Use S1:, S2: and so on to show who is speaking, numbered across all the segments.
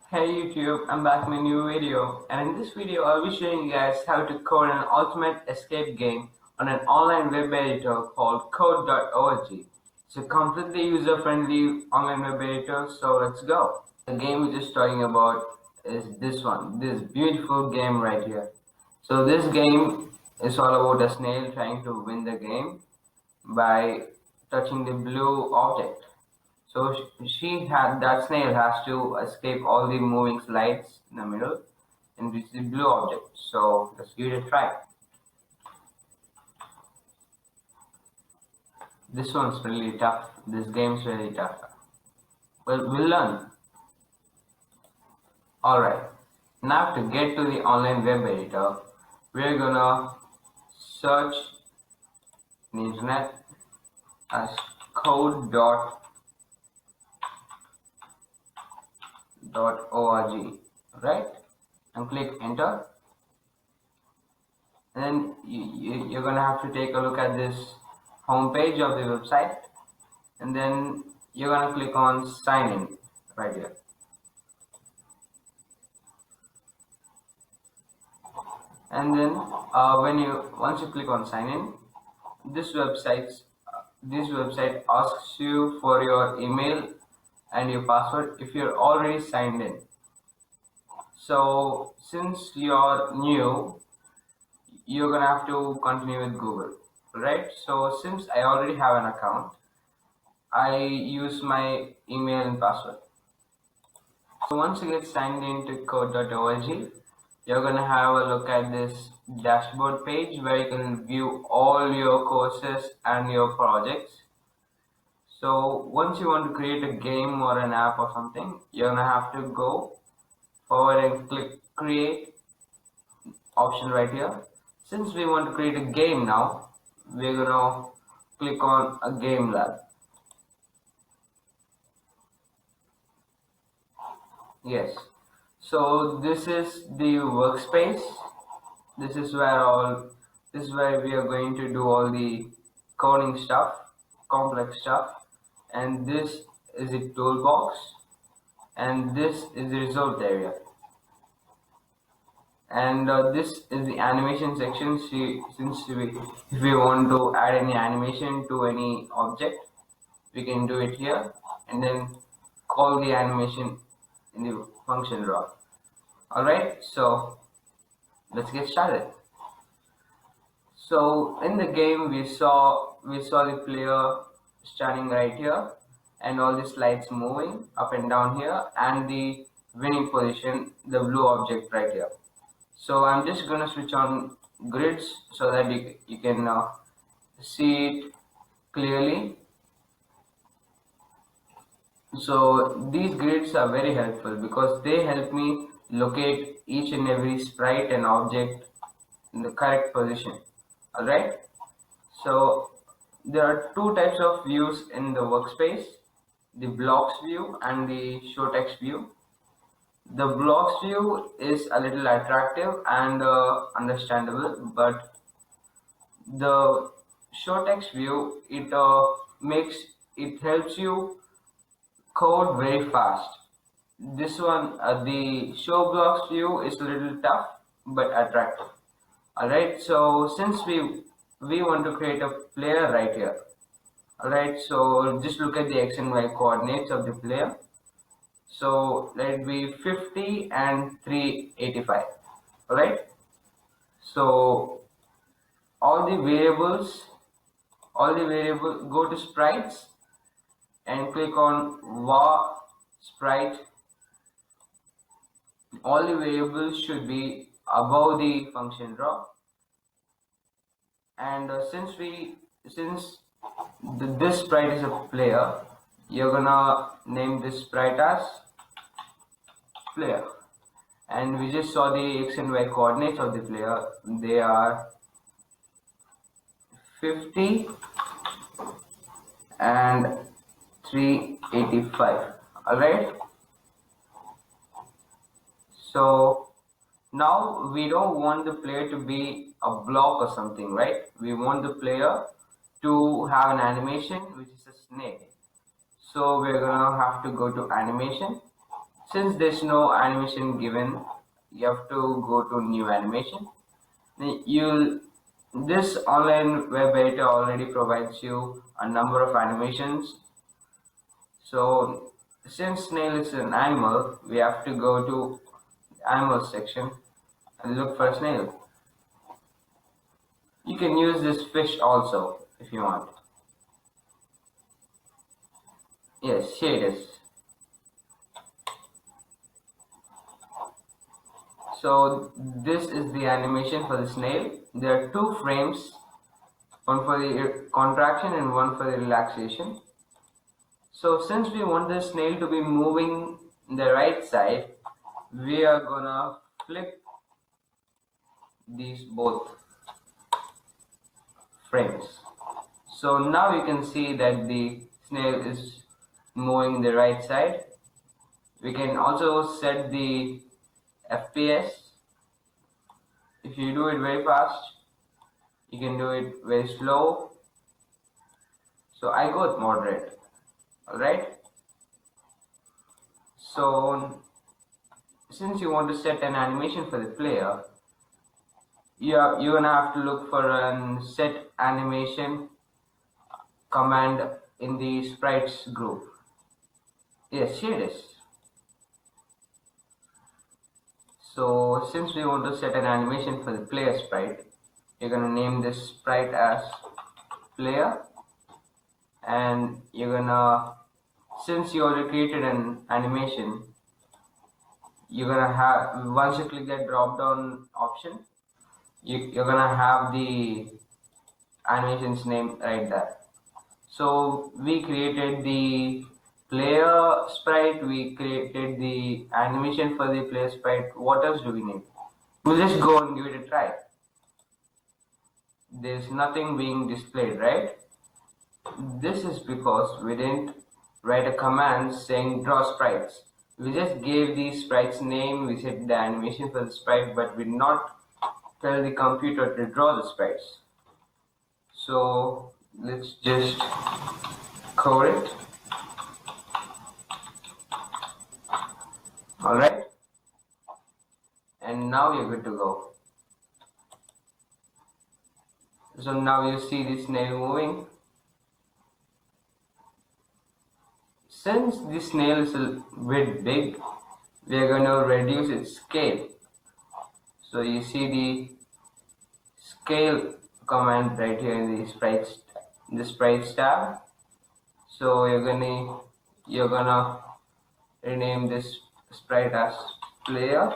S1: Hey YouTube, I'm back with a new video, and in this video I'll be showing you guys how to code an ultimate escape game on an online web editor called code.org. It's a completely user-friendly online web editor, so let's go. The game we're just talking about is this one, this beautiful game right here. So this game is all about a snail trying to win the game by touching the blue object. So that snail has to escape all the moving slides in the middle and reach the blue object. So let's give it a try. This one's really tough. This game's really tough. Well, we'll learn. Alright. Now to get to the online web editor, we're gonna search the internet as code.org, right? And click enter. And then you're gonna have to take a look at this home page of the website, and then you're gonna click on sign in right here. And then once you click on sign in, this website asks you for your email and your password if you're already signed in. So since you're new, you're gonna have to continue with Google, right? So since I already have an account, I use my email and password. So once you get signed into code.org, you're gonna have a look at this dashboard page where you can view all your courses and your projects. So once you want to create a game or an app or something, you're gonna have to go forward and click create option right here. Since we want to create a game now, we're gonna click on a game lab. Yes, so this is the workspace. This is where we are going to do all the coding stuff, complex stuff, and this is the toolbox, and this is the result area, and this is the animation section. If we want to add any animation to any object, we can do it here, and then call the animation in the function raw. Alright, so let's get started. So in the game we saw the player standing right here and all the slides moving up and down here, and the winning position, the blue object right here. So I'm just gonna switch on grids so that you can see it clearly. So these grids are very helpful because they help me locate each and every sprite and object in the correct position. Alright, so there are two types of views in the workspace: the blocks view and the show text view. The blocks view is a little attractive and understandable, but the show text view, it helps you code very fast. This one, the show blocks view, is a little tough but attractive. Alright, so since we want to create a player right here. Alright, so just look at the x and y coordinates of the player. So let it be 50 and 385. Alright, so all the variables go to sprites and click on var sprite. All the variables should be above the function draw, and since this sprite is a player, you're gonna name this sprite as player. And we just saw the x and y coordinates of the player. They are 50 and 385. Alright, so now we don't want the player to be a block or something, right? We want the player to have an animation which is a snake. So we're gonna have to go to animation, Since there's no animation given, you have to go to new animation. This online web editor already provides you a number of animations. So since snail is an animal, we have to go to animals section and look for snail. You can use this fish also if you want. Yes, here it is. So this is the animation for the snail. There are two frames, one for the contraction and one for the relaxation. So since we want the snail to be moving the right side, we are gonna flip these both frames. So now you can see that the snail is moving the right side. We can also set the FPS. If you do it very fast, you can do it very slow. So I go with moderate. Alright. So since you want to set an animation for the player, you're gonna have to look for a set animation command in the sprites group. Yes, here it is. So since we want to set an animation for the player sprite, you're gonna name this sprite as player, and you're gonna, since you already created an animation, you're gonna have, once you click that drop down option, you're gonna have the animation's name right there. So we created the player sprite, we created the animation for the player sprite. What else do we need? We'll just go and give it a try. There's nothing being displayed, right? This is because we didn't write a command saying draw sprites. We just gave the sprite's name, we set the animation for the sprite, but we did not tell the computer to draw the sprites. So let's just code it. Alright, and now you're good to go. So now you see the snail moving. Since the snail is a bit big, we are going to reduce its scale. So you see the scale command right here in the sprites tab. So you're gonna rename this sprite as player,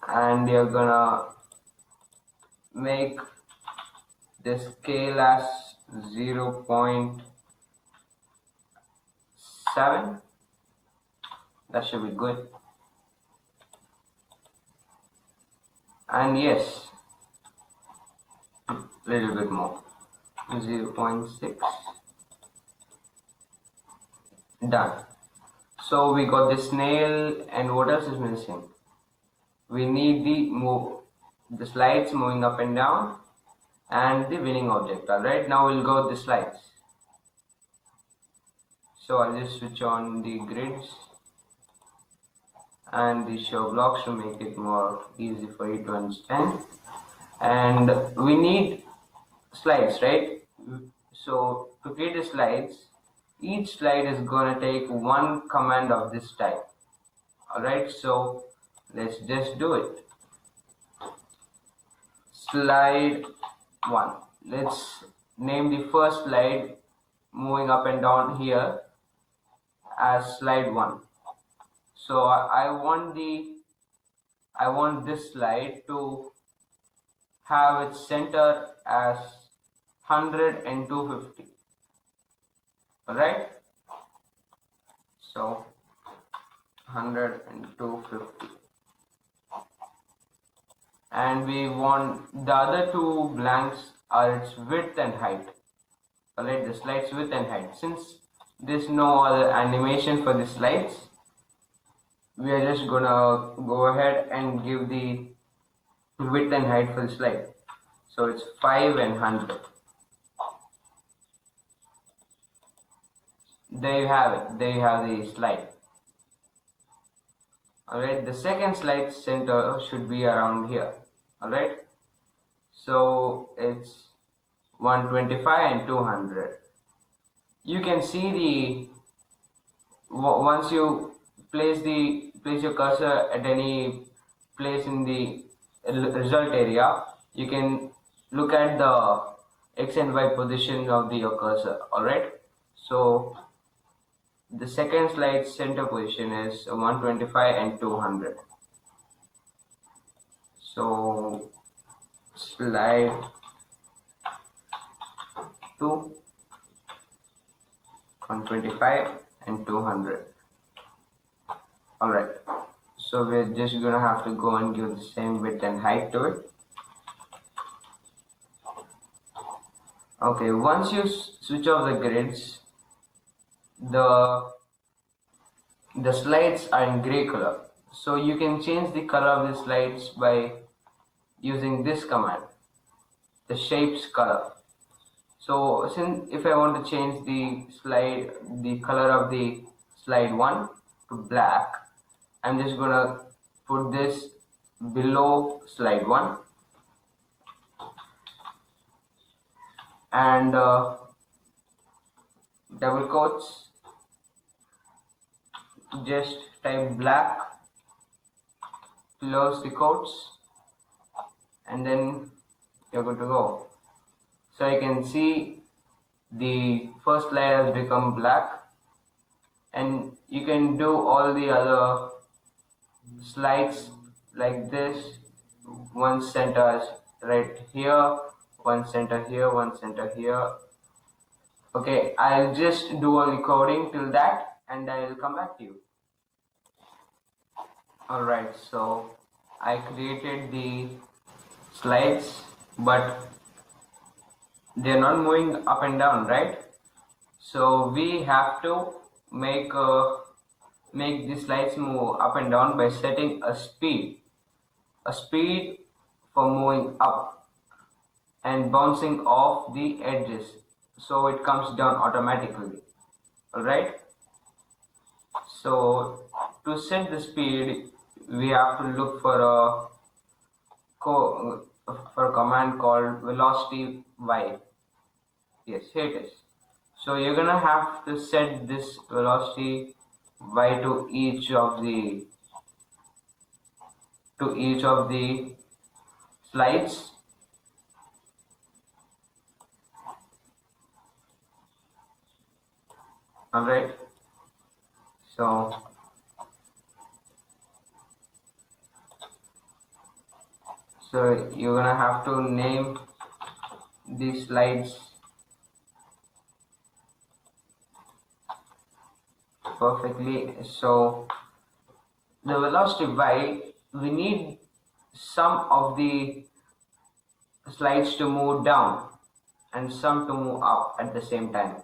S1: and you're gonna make the scale as 0.7. That should be good. And yes, a little bit more, 0.6. Done. So we got the snail, and what else is missing? We need the slides moving up and down, and the winning object. Alright, now we'll go with the slides. So I'll just switch on the grids and the show blocks to make it more easy for you to understand. And we need slides, right? So to create the slides, each slide is gonna take one command of this type. Alright, so let's just do it. Slide 1. Let's name the first slide moving up and down here as slide 1. So I want this slide to have its center as 100 and 250. Alright, so 100 and 250, and we want the other two blanks are its width and height. Alright, the slide's width and height. Since there's no other animation for the slides, we are just gonna go ahead and give the width and height for the slide. So it's 5 and 100. there you have it. There you have the slide. Alright, the second slide center should be around here. Alright, so it's 125 and 200. You can see the once you place your cursor at any place in the result area, you can look at the x and y position of your cursor. Alright, so the second slide center position is 125 and 200. So slide 2, 125 and 200. Alright, so we're just gonna have to go and give the same width and height to it. Okay, once you switch off the grids, the slides are in gray color. So you can change the color of the slides by using this command, the shapes color. So since if I want to change the color of the slide 1 to black, I'm just gonna put this below slide 1 and double quotes, just type black, close the quotes, and then you're good to go. So you can see the first slide has become black, and you can do all the other slides like this. One center is right here, one center here, one center here. Okay, I'll just do all the coding till that and I'll come back to you. Alright, so I created the slides, but they're not moving up and down, right? So we have to make the slides move up and down by setting a speed for moving up and bouncing off the edges, so it comes down automatically. Alright, so to set the speed, we have to look for a command called velocity y. Yes, here it is. So you're gonna have to set this velocity y to each of the slides. Alright, so you're gonna have to name these slides perfectly. So the velocity y, we need some of the slides to move down and some to move up at the same time.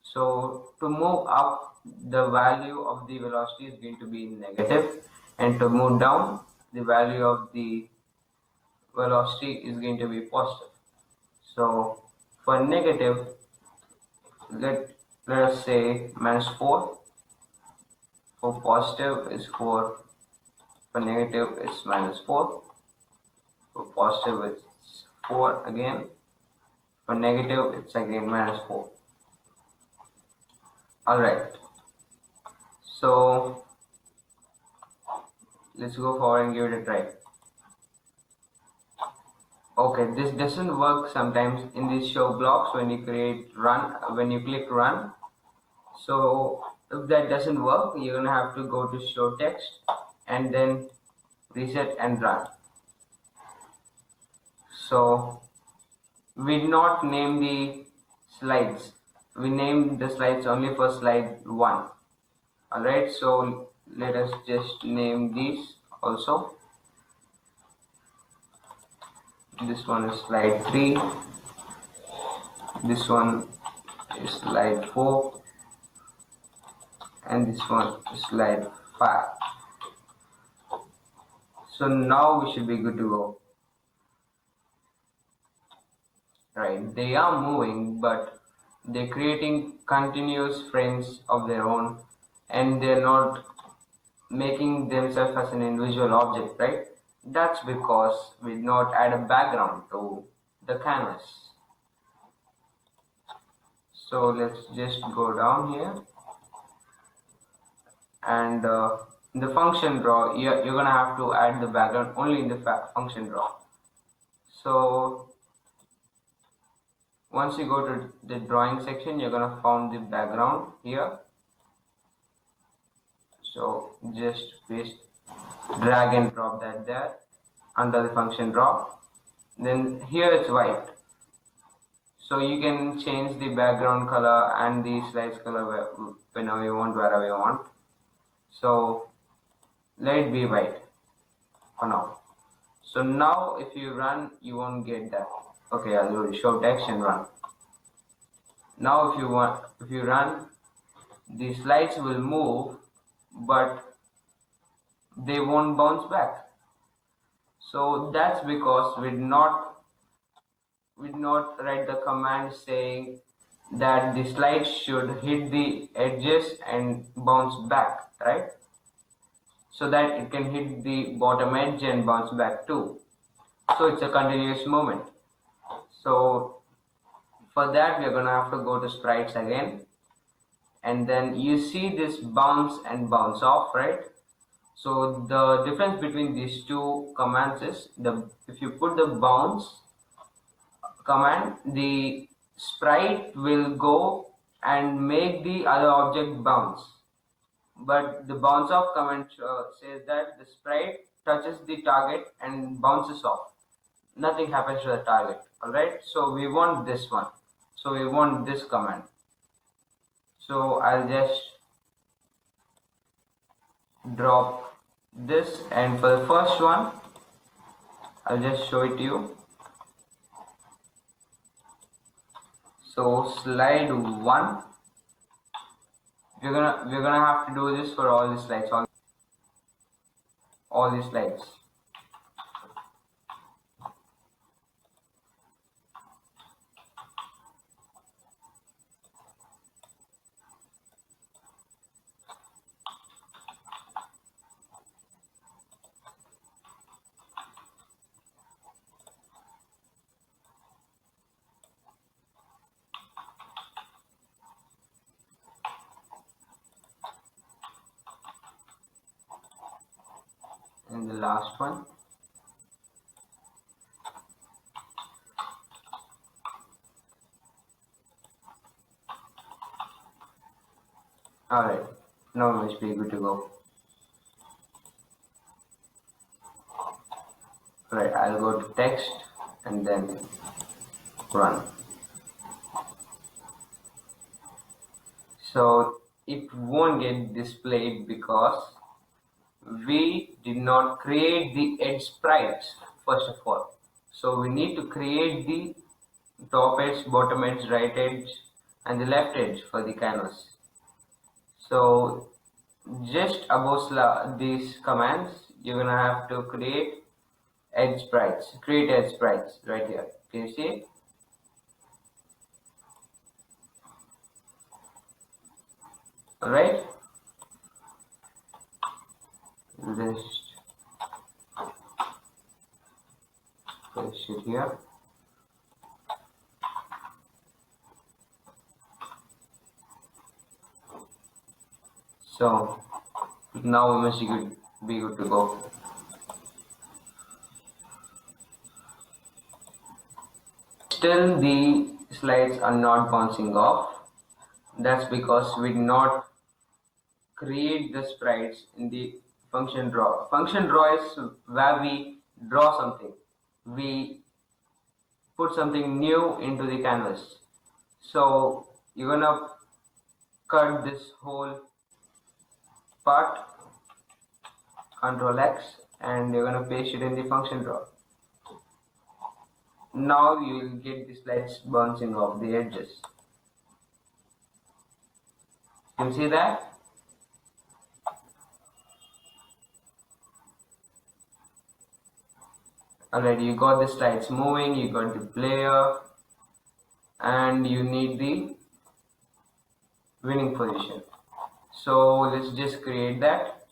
S1: So to move up, the value of the velocity is going to be negative, and to move down, the value of the velocity is going to be positive. So for negative, let us say -4. For positive is 4. For negative is -4. For positive it's 4 again. For negative it's again -4. Alright, so let's go forward and give it a try. Okay, this doesn't work sometimes in these show blocks when you click run. So if that doesn't work, you're gonna have to go to show text and then reset and run. So we did not name the slides. We named the slides only for slide 1. Alright, so let us just name these also. This one is slide 3. This one is slide 4. And this one is slide 5. So now we should be good to go. Right, they are moving, but they're creating continuous frames of their own, and they're not making themselves as an individual object, right? That's because we did not add a background to the canvas. So let's just go down here, and in the function draw, you're gonna have to add the background only in the function draw. So once you go to the drawing section, you're gonna find the background here. So just paste, drag and drop that there under the function draw. Then here it's white. So you can change the background color and the slides color whenever you want, wherever you want. So let it be white for now. So now if you run, you won't get that. Okay, I'll go to show text and run. Now if you run, the slides will move, but they won't bounce back. So that's because we did not write the command saying that the slide should hit the edges and bounce back, right? So that it can hit the bottom edge and bounce back too. So it's a continuous movement. So for that, we're gonna have to go to sprites again, and then you see this bounce and bounce off, right? So the difference between these two commands is if you put the bounce command, the sprite will go and make the other object bounce. But the bounce off command says that the sprite touches the target and bounces off. Nothing happens to the target. Alright, so we want this one. So we want this command. So I'll just drop this, and for the first one, I'll just show it to you. So slide 1, we're gonna have to do this for all the slides, all the slides. And the last one. Alright, now we must be good to go. Alright, I'll go to text and then run. So it won't get displayed because we did not create the edge sprites first of all. So we need to create the top edge, bottom edge, right edge and the left edge for the canvas. So just above these commands, you're gonna have to create edge sprites, right here. Can you see? Alright, just paste it here. So now we must be good to go. Still the slides are not bouncing off. That's because we did not create the sprites in the function draw. Function draw is where we draw something. We put something new into the canvas. So you're gonna cut this whole part, Ctrl X, and you're gonna paste it in the function draw. Now you will get the slides bouncing off the edges. You can see that? Alright, you got the slides moving, you got the player, and you need the winning position. So let's just create that.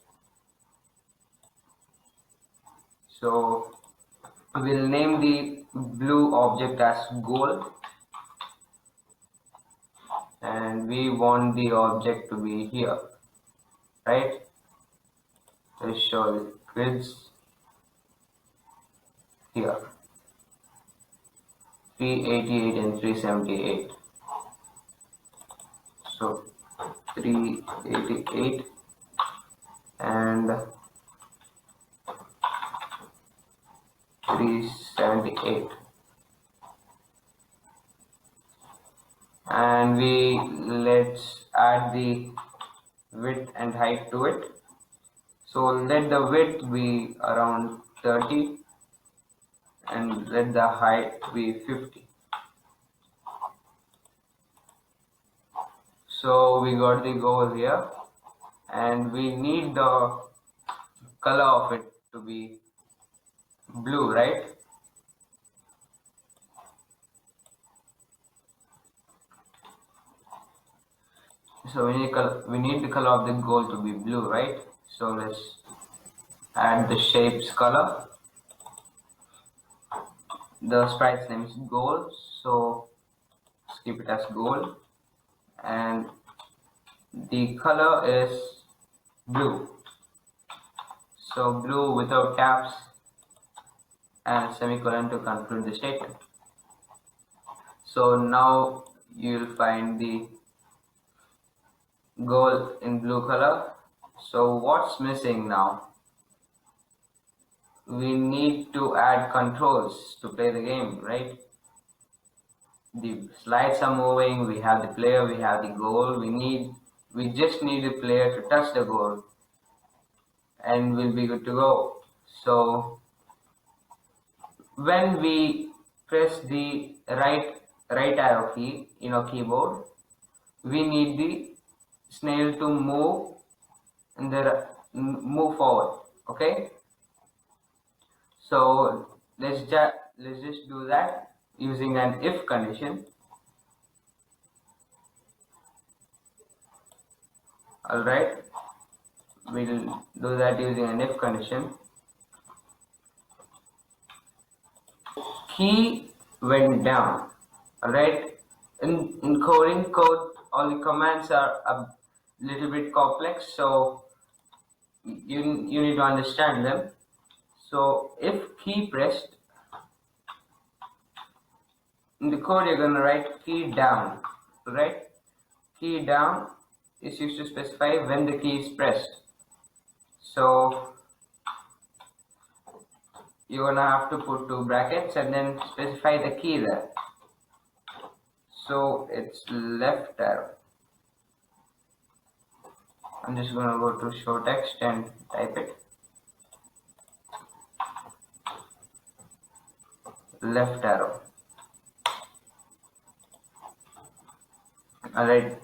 S1: So we'll name the blue object as goal, and we want the object to be here, right? Let's show the grids here, 388 and 378. So 388 and 378, and let's add the width and height to it. So let the width be around 30 and let the height be 50. So we got the goal here, and we need the color of it to be blue, right? So we need the color of the goal to be blue, right? So let's add the shape's color. The sprite's name is goal, so let's keep it as goal, and the color is blue. So blue without caps and semicolon to conclude the statement. So now you'll find the goal in blue color. So what's missing now? We need to add controls to play the game, right? The slides are moving, we have the player, we have the goal, we just need the player to touch the goal and we'll be good to go. So when we press the right arrow key in our keyboard, we need the snail to move and move forward. Okay, so let's just do that using an if condition. All right, we'll do that using an if condition. Key went down. All right, in coding code, all the commands are a little bit complex, so you need to understand them. So if key pressed, in the code you're going to write key down, right? Key down is used to specify when the key is pressed. So you're going to have to put 2 brackets and then specify the key there. So it's left arrow. I'm just going to go to show text and type it. Left arrow. Alright,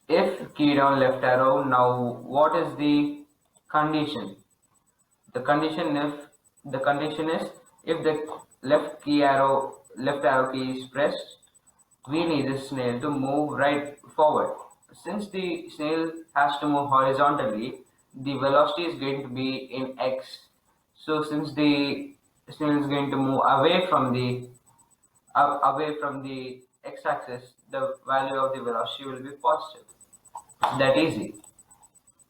S1: if key down left arrow, now what is the condition? The condition is if the left arrow key is pressed, we need the snail to move right forward. Since the snail has to move horizontally, the velocity is going to be in x. So since the snail is going to move away from the x-axis, the value of the velocity will be positive. It's that easy.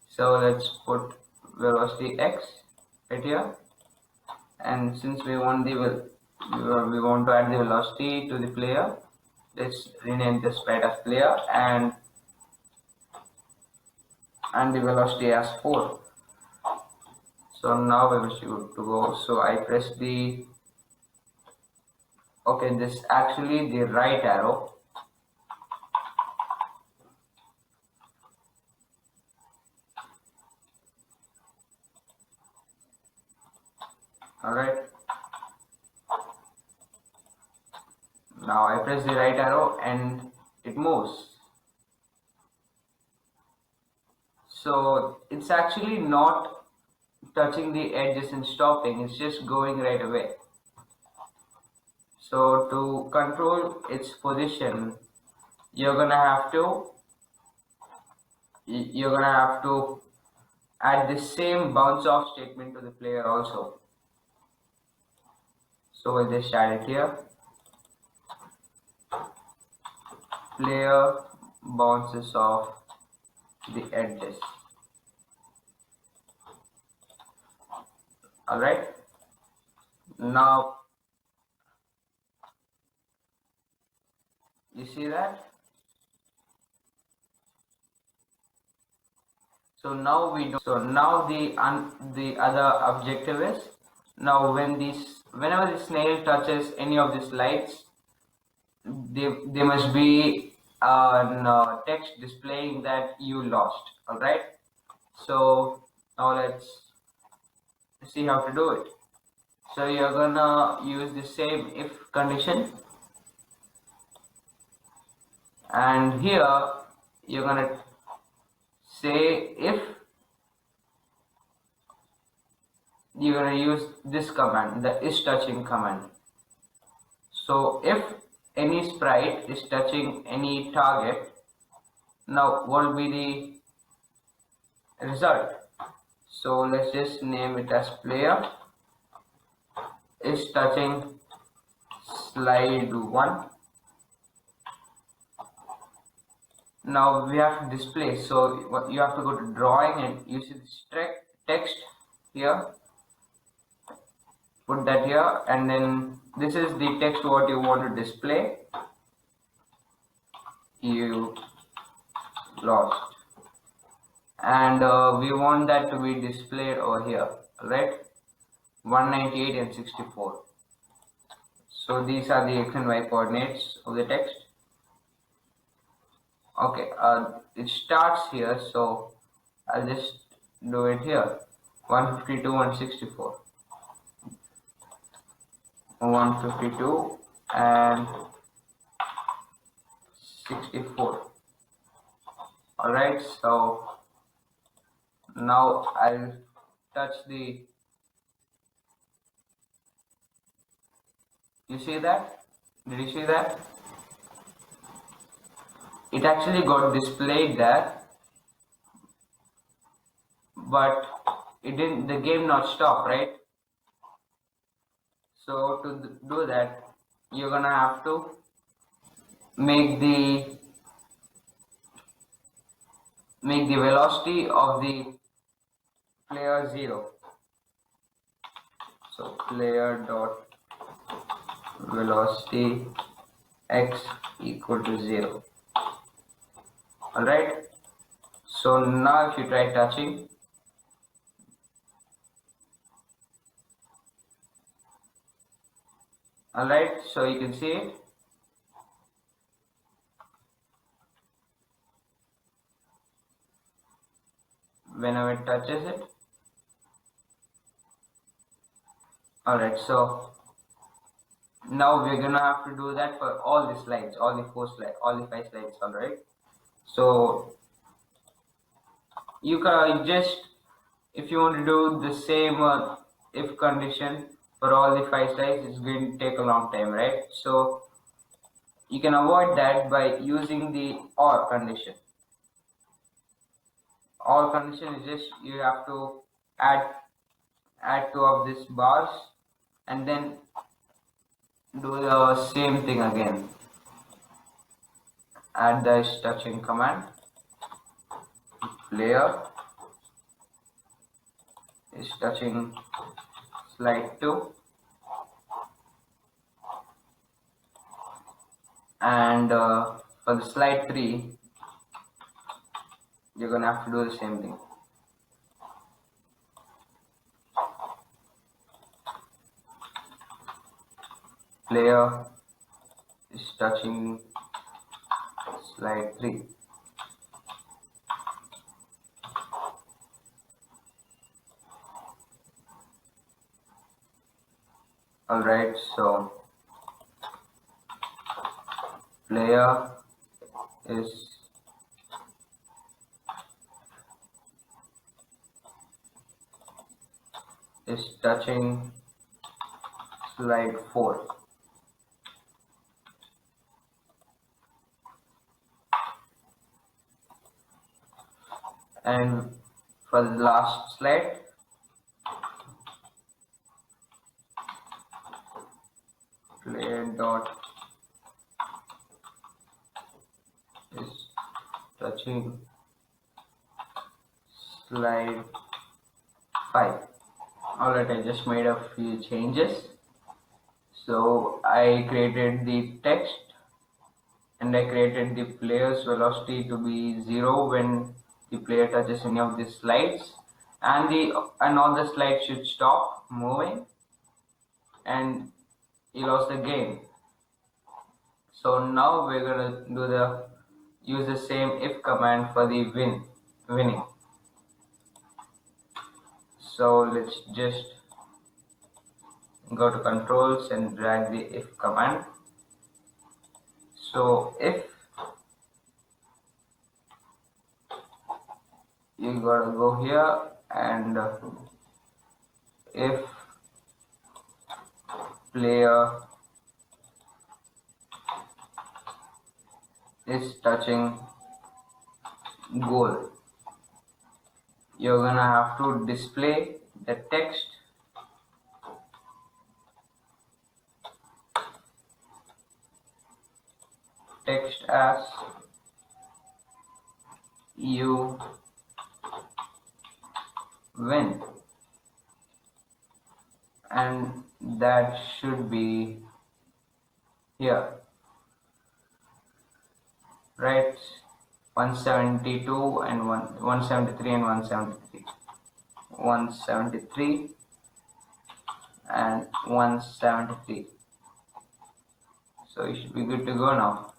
S1: So let's put velocity x right here, and since we want to add the velocity to the player, let's rename the sprite as player and the velocity as 4. So now we wish you to go. So I press the this is actually the right arrow. Alright, now I press the right arrow and it moves. So it's actually not touching the edges and stopping, it's just going right away. So to control its position, you're gonna have to you're gonna have to add the same bounce off statement to the player also. So we'll just add it here. Player bounces off the edges. Alright. Now you see that? So now we do. So now the other objective is, now whenever the snail touches any of these lights, they must be text displaying that you lost. All right. So now let's see how to do it. So you're gonna use the same if condition, and here you're gonna say if you're gonna use this command, the is touching command. So if any sprite is touching any target, now what will be the result? So let's just name it as player is touching slide 1. Now we have to display, so you have to go to drawing and use this text here, put that here, and then this is the text what you want to display. You lost, and we want that to be displayed over here, right? 198 and 64. So these are the x and y coordinates of the text. Okay, it starts here, so I'll just do it here. 152 and 64. 152 and 64. Alright, so now I'll touch the, you see that? Did you see that? It actually got displayed there, but it didn't, the game not stop, right? So to do that, you're gonna have to make the velocity of the player 0. So player dot velocity x equal to 0. Alright, so now if you try touching, alright, so you can see it. Whenever it touches it. Alright, so now we're gonna have to do that for all the slides, all the 4 slides, all the 5 slides. Alright, so you can just, if you want to do the same if condition for all the 5 slides, it's going to take a long time, right? So you can avoid that by using the OR condition. OR condition is just, you have to add 2 of these bars and then do the same thing again. Add the is touching command. Player is touching slide 2, and for the slide 3 you're gonna have to do the same thing. Player is touching slide 3. Alright, so player is touching slide 4. And for the last slide, player dot is touching slide 5. Alright, I just made a few changes. So I created the text and I created the player's velocity to be 0 when the player touches any of these slides, and all the slides should stop moving and you lost the game. So now we're gonna use the same if command for the winning. So let's just go to controls and drag the if command. So if you gotta go here and if player is touching goal, you're gonna have to display the text as you win, and that should be here, right? 172 and 173 and 173, 173 and 173. So you should be good to go now.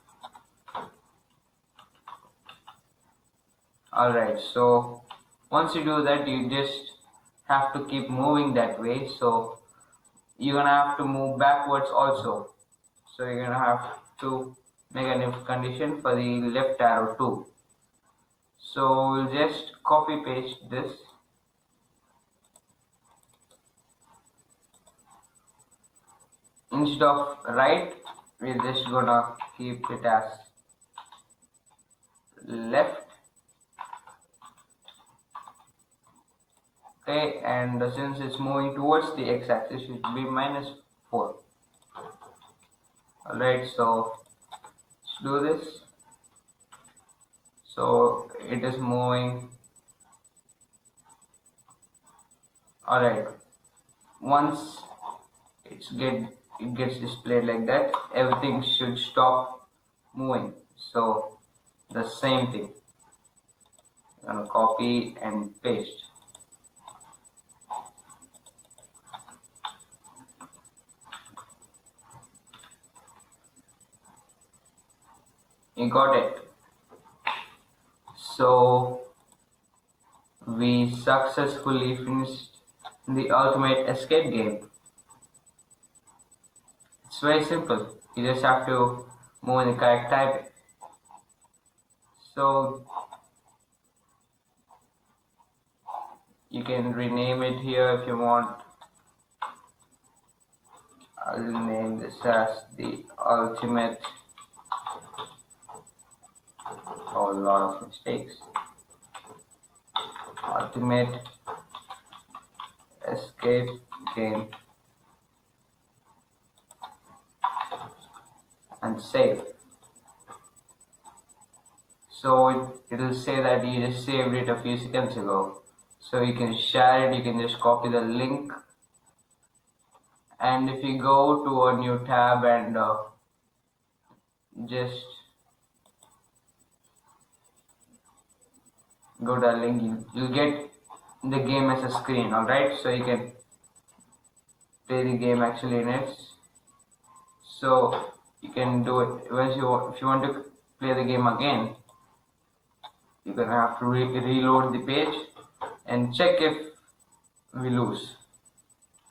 S1: Alright, so once you do that, you just have to keep moving that way. So you're gonna have to move backwards also. So you're gonna have to make an if condition for the left arrow too. So we'll just copy paste this. Instead of right, we're just gonna keep it as left. Okay, and since it's moving towards the x-axis, it should be -4. Alright, so let's do this. So it is moving. Alright, once it gets displayed like that, everything should stop moving. So the same thing, I'm gonna copy and paste. You got it. So we successfully finished the ultimate escape game. It's very simple. You just have to move in the correct typing. So you can rename it here if you want. I'll name this as the ultimate. Oh, a lot of mistakes. Ultimate escape game, and save. So it'll say that you just saved it a few seconds ago. So you can share it, you can just copy the link, and if you go to a new tab and just go to the link, you'll get the game as a screen. Alright, so you can play the game actually in it. So you can do it if you want to play the game again. You're gonna have to reload the page and check if we lose.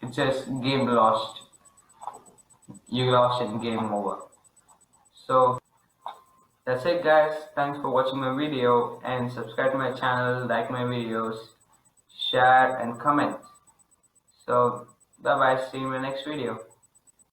S1: It says game lost. You lost and game over. So that's it guys. Thanks for watching my video, and subscribe to my channel, like my videos, share and comment. So bye bye, see you in my next video.